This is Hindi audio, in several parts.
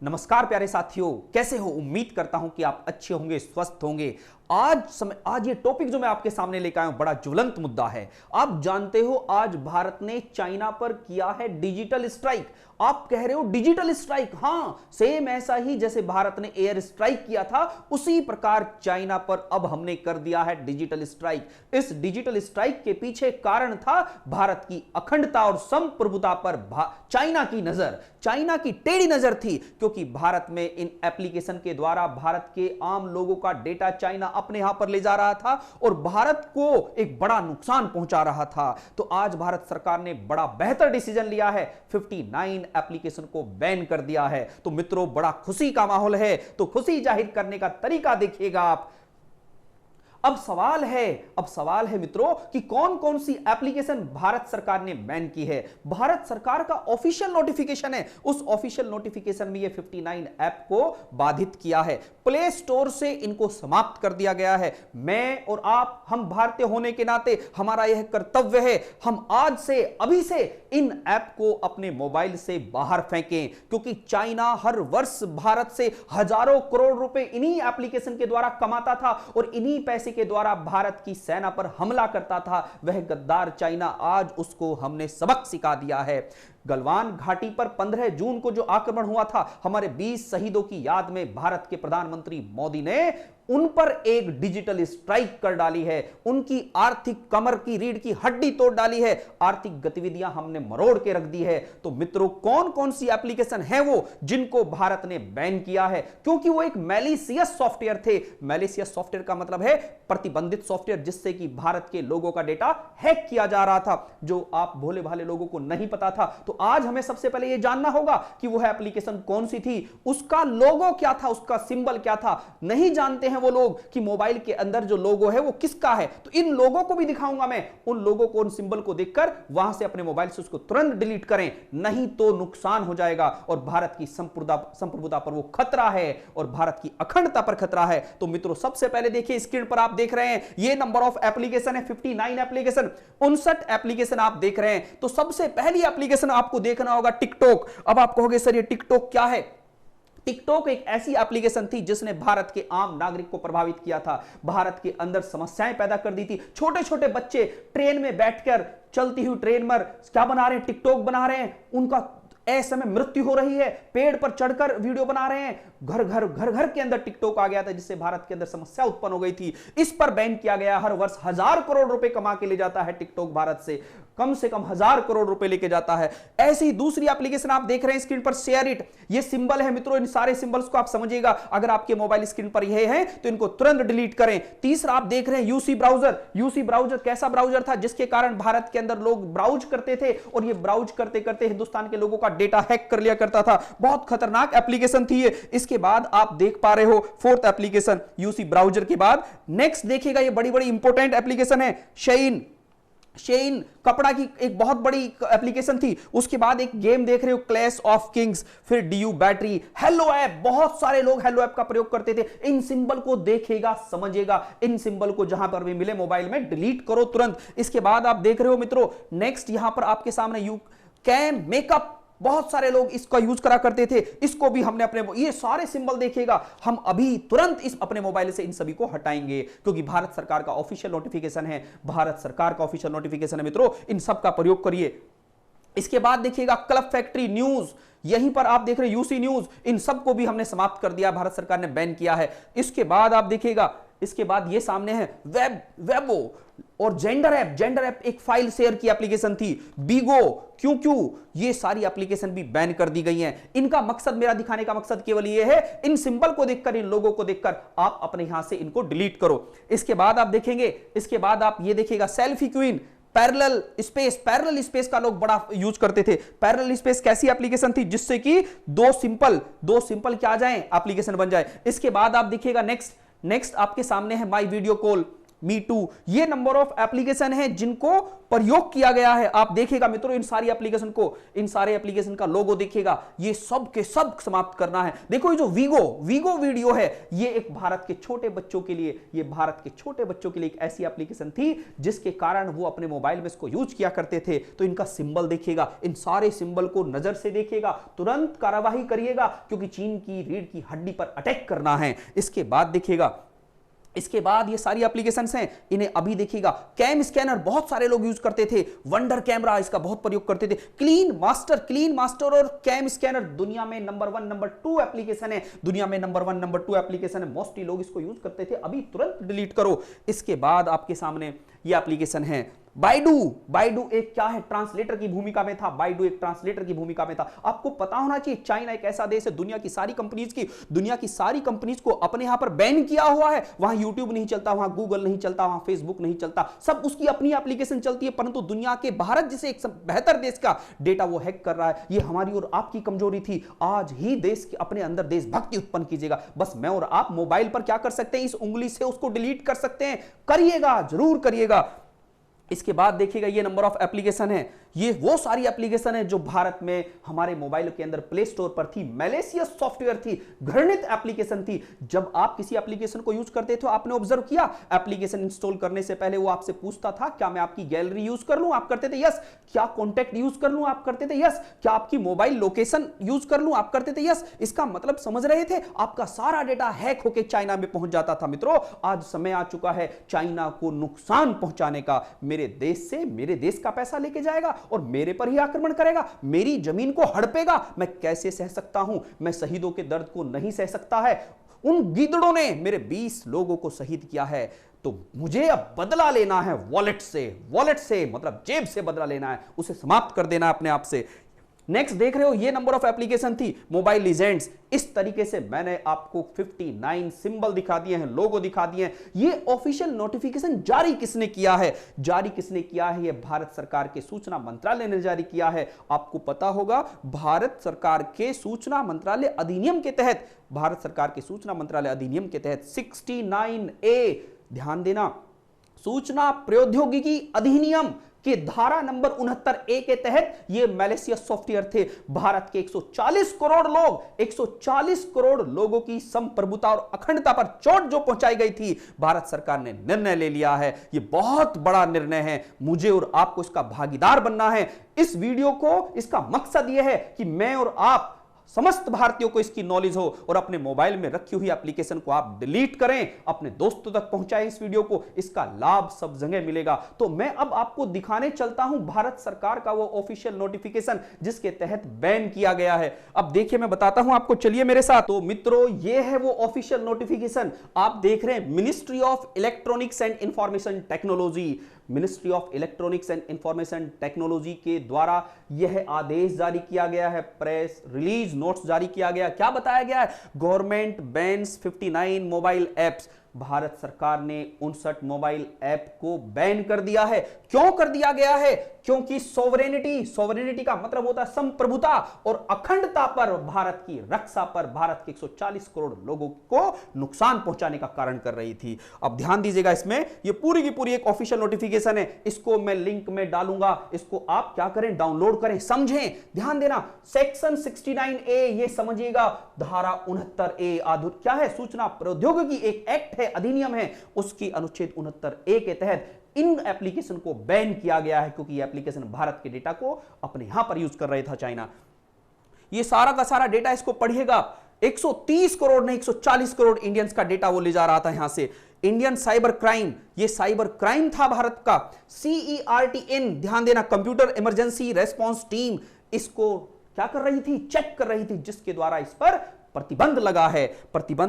नमस्कार प्यारे साथियों, कैसे हो? उम्मीद करता हूं कि आप अच्छे होंगे, स्वस्थ होंगे। आज ये टॉपिक जो मैं आपके सामने लेकर आया हूं बड़ा ज्वलंत मुद्दा है। आप जानते हो आज भारत ने चाइना पर किया है डिजिटल स्ट्राइक। आप कह रहे हो डिजिटल स्ट्राइक? हां, सेम ऐसा ही जैसे भारत ने एयर स्ट्राइक किया था उसी प्रकार चाइना पर अब हमने कर दिया है डिजिटल स्ट्राइक। इस डिजिटल स्ट्राइक के पीछे कारण था भारत की अखंडता और संप्रभुता पर चाइना की नजर, चाइना की टेढ़ी नजर थी, क्योंकि भारत में इन एप्लीकेशन के द्वारा भारत के आम लोगों का डेटा चाइना अपने यहां पर ले जा रहा था और भारत को एक बड़ा नुकसान पहुंचा रहा था। तो आज भारत सरकार ने बड़ा बेहतर डिसीजन लिया है, 59 एप्लीकेशन को बैन कर दिया है। तो मित्रों, बड़ा खुशी का माहौल है। तो खुशी जाहिर करने का तरीका देखिएगा आप। अब सवाल है मित्रों कि कौन कौन सी एप्लीकेशन भारत सरकार ने बैन की है। भारत सरकार का ऑफिशियल नोटिफिकेशन है, उस ऑफिशियल नोटिफिकेशन में ये 59 ऐप को बाधित किया है। प्ले स्टोर से इनको समाप्त कर दिया गया है। मैं और आप, हम भारतीय होने के नाते हमारा यह कर्तव्य है, हम आज से अभी से इन ऐप को अपने मोबाइल से बाहर फेंकें, क्योंकि चाइना हर वर्ष भारत से हजारों करोड़ रुपए इन्हीं एप्लीकेशन के द्वारा कमाता था और इन्हीं पैसे के द्वारा भारत की सेना पर हमला करता था। वह गद्दार चाइना, आज उसको हमने सबक सिखा दिया है। गलवान घाटी पर 15 जून को जो आक्रमण हुआ था, हमारे 20 शहीदों की याद में भारत के प्रधानमंत्री मोदी ने उन पर एक डिजिटल स्ट्राइक कर डाली है। उनकी आर्थिक कमर की रीढ़ की हड्डी तोड़ डाली है, आर्थिक गतिविधियां हमने मरोड़ के रख दी है। तो मित्रों, कौन कौन सी एप्लीकेशन है वो जिनको भारत ने बैन किया है? क्योंकि वो एक मैलिशियस सॉफ्टवेयर थे। मैलिशियस सॉफ्टवेयर का मतलब है प्रतिबंधित सॉफ्टवेयर, जिससे कि भारत के लोगों का डेटा हैक किया जा रहा था, जो आप भोले भाले लोगों को नहीं पता था। तो आज हमें सबसे पहले यह जानना होगा कि वह एप्लीकेशन कौन सी थी, उसका लोगो क्या था, उसका सिंबल क्या था। नहीं जानते हैं वो लोग कि मोबाइल के अंदर जो लोगो है वो किसका है, तो इन लोगों को भी दिखाऊंगा मैं। उन लोगों को, उन सिंबल को देखकर वहां से अपने मोबाइल से उसको तुरंत डिलीट करें, नहीं तो नुकसान हो जाएगा और भारत की संप्रभुता पर वो खतरा है और भारत की अखंडता पर खतरा है। तो मित्रों, सबसे पहले देखिए, स्क्रीन पर आप देख रहे हैं ये नंबर ऑफ एप्लीकेशन है, 59 एप्लीकेशन, 59 एप्लीकेशन आप देख रहे हैं। तो सबसे पहली एप्लीकेशन आपको देखना होगा टिकटॉक। अब आप कहोगे सर ये टिकटॉक क्या है? टिकटॉक एक ऐसी एप्लीकेशन थी जिसने भारत के आम नागरिक को प्रभावित किया था, भारत के अंदर समस्याएं पैदा कर दी थी। छोटे छोटे बच्चे ट्रेन में बैठकर, चलती हुई ट्रेन में क्या बना रहे हैं? टिकटॉक बना रहे हैं। उनका ऐसे में मृत्यु हो रही है, पेड़ पर चढ़कर वीडियो बना रहे हैं। घर घर के अंदर टिकटॉक आ गया था, जिससे भारत के अंदर समस्या उत्पन्न हो गई थी। इस पर बैन किया गया। हर वर्ष 1000 करोड़ रुपए कमा के ले जाता है टिकटॉक, भारत से कम 1000 करोड़ रुपए लेके जाता है। ऐसी दूसरी एप्लीकेशन आप देख रहे हैं स्क्रीन पर, शेयर इट। ये सिंबल है मित्रों, इन सारे सिंबल्स को आप समझिएगा। अगर आपके मोबाइल स्क्रीन पर ये है तो इनको तुरंत डिलीट करें। तीसरा आप देख रहे हैं यूसी ब्राउजर। यूसी ब्राउजर कैसा ब्राउजर था? जिसके कारण भारत के अंदर लोग ब्राउज करते थे और ये ब्राउज करते करते हिंदुस्तान के लोगों का डेटा हैक कर लिया करता था। बहुत खतरनाक एप्लीकेशन थी ये। इसके बाद आप देख पा रहे हो फोर्थ एप्लीकेशन यूसी ब्राउजर के बाद नेक्स्ट देखिएगा, ये बड़ी बड़ी इंपॉर्टेंट एप्लीकेशन है शेइन कपड़ा की एक बहुत बड़ी एप्लीकेशन थी। उसके बाद एक गेम देख रहे हो, क्लैश ऑफ किंग्स, फिर डीयू बैटरी, हेलो ऐप। बहुत सारे लोग हेलो ऐप का प्रयोग करते थे। इन सिंबल को देखेगा, समझेगा, इन सिंबल को जहां पर भी मिले मोबाइल में डिलीट करो तुरंत। इसके बाद आप देख रहे हो मित्रों, नेक्स्ट यहां पर आपके सामने यू कैन मेकअप, बहुत सारे लोग इसका यूज करा करते थे। इसको भी हमने अपने, ये सारे सिंबल देखिएगा, हम अभी तुरंत इस अपने मोबाइल से इन सभी को हटाएंगे, क्योंकि भारत सरकार का ऑफिशियल नोटिफिकेशन है। भारत सरकार का ऑफिशियल नोटिफिकेशन है मित्रों, इन सब का प्रयोग करिए। इसके बाद देखिएगा क्लब फैक्ट्री न्यूज, यहीं पर आप देख रहे हैं यूसी न्यूज, इन सबको भी हमने समाप्त कर दिया, भारत सरकार ने बैन किया है। इसके बाद आप देखिएगा, इसके बाद ये सामने है वेबो और जेंडर ऐप एक फाइल शेयर की एप्लीकेशन थी। बीगो, क्यों ये सारी एप्लीकेशन भी बैन कर दी गई हैं। इनका मकसद, मेरा दिखाने का मकसद केवल ये है, इन सिंबल को देखकर, इन लोगों को देखकर आप अपने यहां से इनको डिलीट करो। इसके बाद आप देखेंगे, इसके बाद आप ये देखिएगा सेल्फी क्वीन, पैरेलल स्पेस का लोग बड़ा यूज करते थे। पैरेलल स्पेस कैसी एप्लीकेशन थी? जिससे कि दो सिंपल क्या आ जाए, एप्लीकेशन बन जाए। इसके बाद आप देखिएगा नेक्स्ट आपके सामने है my video call. Me too, ये नंबर ऑफ एप्लीकेशन है जिनको प्रयोग किया गया है। आप देखिएगा मित्रों इन सारी एप्लीकेशन को, इन सारे एप्लीकेशन का लोगो देखिएगा, ये सब के सब समाप्त करना है। देखो ये जो वीगो वीडियो है, ये एक भारत के छोटे बच्चों के लिए, ये भारत के छोटे बच्चों के लिए एक ऐसी एप्लीकेशन थी जिसके कारण वो अपने मोबाइल में इसको यूज किया करते थे। तो इनका सिंबल देखिएगा, इन सारे सिंबल को नजर से देखिएगा, तुरंत कार्यवाही करिएगा क्योंकि चीन की रीढ़ की हड्डी पर अटैक करना है। इसके बाद देखिएगा, इसके बाद ये सारी एप्लीकेशंस हैं, इन्हें अभी देखिएगा। कैम स्कैनर बहुत सारे लोग यूज करते थे, वंडर कैमरा इसका बहुत प्रयोग करते थे। क्लीन मास्टर और कैम स्कैनर दुनिया में नंबर 1 नंबर 2 एप्लीकेशन है, दुनिया में नंबर 1 नंबर 2 एप्लीकेशन है, मोस्टली लोग इसको यूज करते थे, अभी तुरंत डिलीट करो। इसके बाद आपके सामने ये एप्लीकेशन है बाइडू एक क्या है, ट्रांसलेटर की भूमिका में था। बाइडू एक ट्रांसलेटर की भूमिका में था। आपको पता होना चाहिए चाइना एक ऐसा देश है, दुनिया की सारी कंपनीज को अपने यहां पर बैन किया हुआ है। वहां यूट्यूब नहीं चलता, वहां गूगल नहीं चलता, वहां फेसबुक नहीं चलता, सब उसकी अपनी एप्लीकेशन चलती है। परंतु दुनिया के भारत जैसे एक बेहतर देश का डेटा वो हैक कर रहा है। ये हमारी और आपकी कमजोरी थी। आज ही देश के अपने अंदर देशभक्ति उत्पन्न कीजिएगा। बस मैं और आप मोबाइल पर क्या कर सकते हैं, इस उंगली से उसको डिलीट कर सकते हैं। करिएगा, जरूर करिएगा। इसके बाद देखिएगा ये नंबर ऑफ एप्लीकेशन है, ये वो सारी एप्लीकेशन है जो भारत में हमारे मोबाइल के अंदर प्ले स्टोर पर थी, मैलिशियस सॉफ्टवेयर थी, घृणित एप्लीकेशन थी। जब आप किसी एप्लीकेशन को यूज करते थे तो आपने ऑब्जर्व किया, एप्लीकेशन इंस्टॉल करने से पहले वो आपसे पूछता था क्या मैं आपकी गैलरी यूज कर लूं, आप करते थे यस। क्या कॉन्टैक्ट यूज कर लूं, आप करते थे यस। क्या आपकी मोबाइल लोकेशन यूज कर लूं, आप करते थे यस। इसका मतलब समझ रहे थे, आपका सारा डेटा हैक होकर चाइना में पहुंच जाता था। मित्रों आज समय आ चुका है चाइना को नुकसान पहुंचाने का। मेरे देश से, मेरे देश का पैसा लेके जाएगा और मेरे पर ही आक्रमण करेगा, मेरी जमीन को हड़पेगा। मैं कैसे सह सकता हूं, मैं शहीदों के दर्द को नहीं सह सकता है। उन गीदड़ों ने मेरे 20 लोगों को शहीद किया है, तो मुझे अब बदला लेना है वॉलेट से मतलब जेब से बदला लेना है, उसे समाप्त कर देना है अपने आप से। नेक्स्ट देख रहे हो ये नंबर ऑफ एप्लीकेशन थी मोबाइल लीजेंड्स। इस तरीके से मैंने आपको 59 सिंबल दिखा दिए हैं, लोगो दिखा दिए हैं। ये ऑफिशियल नोटिफिकेशन जारी किसने किया है, ये भारत सरकार के सूचना मंत्रालय ने जारी किया है। आपको पता होगा भारत सरकार के सूचना मंत्रालय अधिनियम के तहत, 69A, ध्यान देना, सूचना प्रौद्योगिकी अधिनियम के धारा नंबर 69A के तहत ये मैलिशियस सॉफ्टवेयर थे। भारत के 140 करोड़ लोगों की संप्रभुता और अखंडता पर चोट जो पहुंचाई गई थी, भारत सरकार ने निर्णय ले लिया है। ये बहुत बड़ा निर्णय है, मुझे और आपको इसका भागीदार बनना है। इस वीडियो को, इसका मकसद यह है कि मैं और आप समस्त भारतीयों को इसकी नॉलेज हो और अपने मोबाइल में रखी हुई एप्लीकेशन को आप डिलीट करें, अपने दोस्तों तक पहुंचाएं इस वीडियो को, इसका लाभ सब जगह मिलेगा। तो मैं अब आपको दिखाने चलता हूं भारत सरकार का वो ऑफिशियल नोटिफिकेशन जिसके तहत बैन किया गया है। अब देखिए मैं बताता हूं आपको, चलिए मेरे साथ। तो मित्रों ये है वो ऑफिशियल नोटिफिकेशन, आप देख रहे हैं ministry of electronics and information technology. Ministry of electronics and information technology के द्वारा यह आदेश जारी किया गया है, प्रेस रिलीज नोट्स जारी किया गया। क्या बताया गया है, government bans 59 mobile apps. Bharat सरकार ने 59 मोबाइल ऐप को बैन कर दिया है। क्यों कर दिया गया है, क्योंकि सोवरेनिटी का मतलब होता है संप्रभुता और अखंडता पर, भारत की रक्षा पर, भारत के 140 करोड़ लोगों को नुकसान पहुंचाने का कारण कर रही थी। अब ध्यान दीजिएगा, इसमें ये पूरी की पूरी एक ऑफिशियल नोटिफिकेशन है, इसको मैं लिंक में डालूंगा, इसको आप क्या करें, डाउनलोड करें, समझें। ध्यान देना, सेक्शन 69A ये समझिएगा, धारा 69A क्या है, सूचना प्रौद्योगिकी एक एक्ट है, अधिनियम है, उसकी अनुच्छेद 69A के तहत इन एप्लीकेशन को बैन किया गया है, क्योंकि ये एप्लीकेशन भारत के डेटा को अपने यहां पर यूज कर रहा था चाइना। ये सारा का सारा डेटा इसको पढ़िएगा, 130 करोड़ नहीं 140 करोड़ इंडियंस का डेटा वो ले जा रहा था यहां से। इंडियन साइबर क्राइम, ये साइबर क्राइम था भारत का। CERTN, ध्यान देना, कंप्यूटर इमरजेंसी रेस्पॉन्स टीम, इसको क्या कर रही थी, चेक कर रही थी, जिसके द्वारा इस पर प्रतिबंध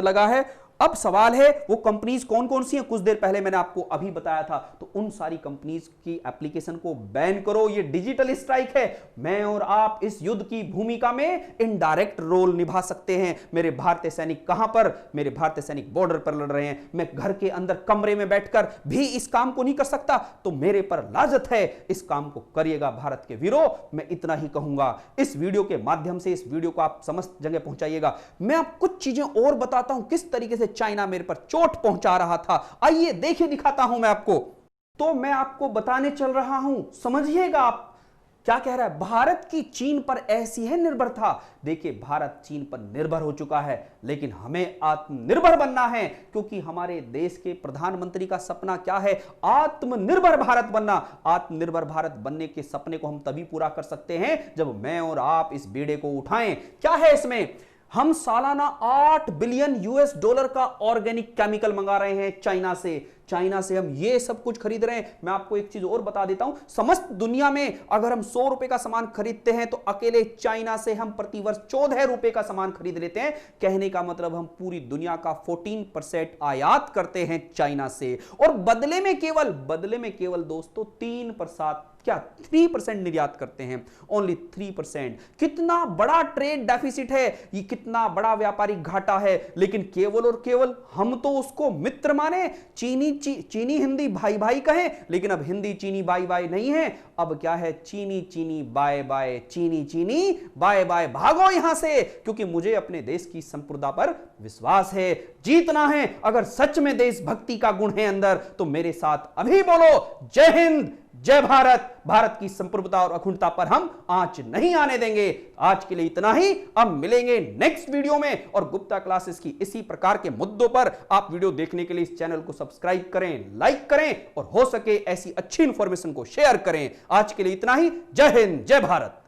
लगा है। अब सवाल है वो कंपनीज कौन कौन सी हैं, कुछ देर पहले मैंने आपको अभी बताया था। तो उन सारी कंपनीज की एप्लीकेशन को बैन करो, ये डिजिटल स्ट्राइक है। मैं और आप इस युद्ध की भूमिका में इनडायरेक्ट रोल निभा सकते हैं। मेरे भारतीय सैनिक कहां पर, मेरे भारतीय सैनिक बॉर्डर पर लड़ रहे हैं, मैं घर के अंदर कमरे में बैठकर भी इस काम को नहीं कर सकता, तो मेरे पर लाजत है, इस काम को करिएगा भारत के वीरों। मैं इतना ही कहूंगा, इस वीडियो के माध्यम से इस वीडियो को आप समस्त जगह पहुंचाइएगा। मैं आप कुछ चीजें और बताता हूं किस तरीके से से चाइना मेरे पर चोट पहुंचा रहा था। आइए देखिए, दिखाता हूं मैं आपको। तो मैं आपको बताने चल रहा हूं, समझिएगा आप क्या कह रहा है। भारत की चीन पर ऐसी है निर्भरता। देखिए, भारत चीन पर निर्भर हो चुका है, लेकिन हमें आत्मनिर्भर बनना है, क्योंकि हमारे देश के प्रधानमंत्री का सपना क्या है? आत्मनिर्भर भारत बनना। आत्मनिर्भर भारत बनने के सपने को हम तभी पूरा कर सकते हैं जब मैं और आप इस बेड़े को उठाएं। क्या है इसमें? हम सालाना 8 बिलियन यूएस डॉलर का ऑर्गेनिक केमिकल मंगा रहे हैं चाइना से। चाइना से हम ये सब कुछ खरीद रहे हैं। मैं आपको एक चीज और बता देता हूं, समस्त दुनिया में अगर हम 100 रुपए का सामान खरीदते हैं तो अकेले चाइना से हम प्रतिवर्ष 14 रुपए का सामान खरीद लेते हैं। कहने का मतलब हम पूरी दुनिया का 14% आयात करते हैं चाइना से, और बदले में केवल दोस्तों 3% निर्यात करते हैं। ओनली 3%। कितना बड़ा ट्रेड डेफिसिट है ये, कितना बड़ा व्यापारिक घाटा है। लेकिन केवल और केवल हम तो उसको मित्र माने, चीनी हिंदी भाई भाई कहें, लेकिन अब हिंदी चीनी भाई भाई नहीं है। अब क्या है? चीनी चीनी बाय बाय, चीनी चीनी बाय बाय। भागो यहां से, क्योंकि मुझे अपने देश की संप्रभुता पर विश्वास है। जीतना है। अगर सच में देशभक्ति का गुण है अंदर, तो मेरे साथ अभी बोलो, जय हिंद, जय भारत। भारत की संप्रभुता और अखंडता पर हम आंच नहीं आने देंगे। आज के लिए इतना ही। अब मिलेंगे नेक्स्ट वीडियो में, और गुप्ता क्लासेस की इसी प्रकार के मुद्दों पर आप वीडियो देखने के लिए इस चैनल को सब्सक्राइब करें, लाइक करें, और हो सके ऐसी अच्छी इंफॉर्मेशन को शेयर करें। आज के लिए इतना ही। जय हिंद, जय भारत।